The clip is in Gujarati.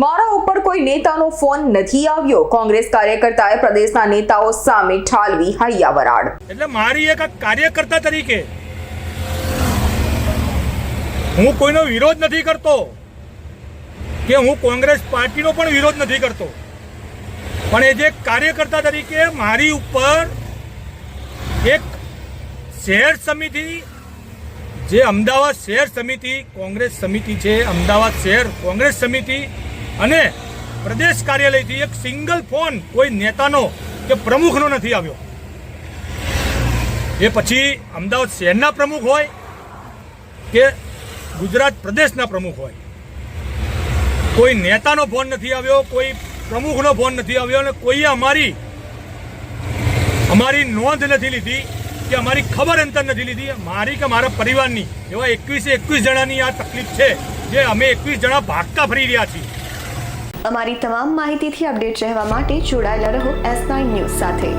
મારા ઉપર કોઈ નેતાનો ફોન નથી આવ્યો, કોંગ્રેસ કાર્યકર્તાએ પ્રદેશના નેતાઓ સામે ઠાલવી હૈયાવરાડ। એટલે મારી એક કાર્યકર્તા તરીકે હું કોઈનો વિરોધ નથી કરતો કે હું કોંગ્રેસ પાર્ટીનો પણ વિરોધ નથી કરતો, પણ એ જે કાર્યકર્તા તરીકે મારી ઉપર એક શહેર સમિતિ, જે અમદાવાદ શહેર સમિતિ કોંગ્રેસ સમિતિ છે, અમદાવાદ શહેર કોંગ્રેસ સમિતિ અને પ્રદેશ કાર્યાલયથી એક સિંગલ ફોન કોઈ નેતાનો કે પ્રમુખનો નથી આવ્યો। એ પછી અમદાવાદ શહેરના પ્રમુખ હોય કે ગુજરાત પ્રદેશના પ્રમુખ હોય, કોઈ નેતાનો ફોન નથી આવ્યો, કોઈ પ્રમુખનો ફોન નથી આવ્યો અને કોઈએ અમારી નોંધ નથી લીધી કે અમારી ખબર અંતર નથી લીધી। મારી કે મારા પરિવારની એવા 21 જણાની આ તકલીફ છે, જે અમે 21 જણા ભાગતા ફરી રહ્યા છીએ। અમારી તમામ માહિતીથી અપડેટ રહેવા માટે જોડાયેલા રહો S9 ન્યૂઝ સાથે।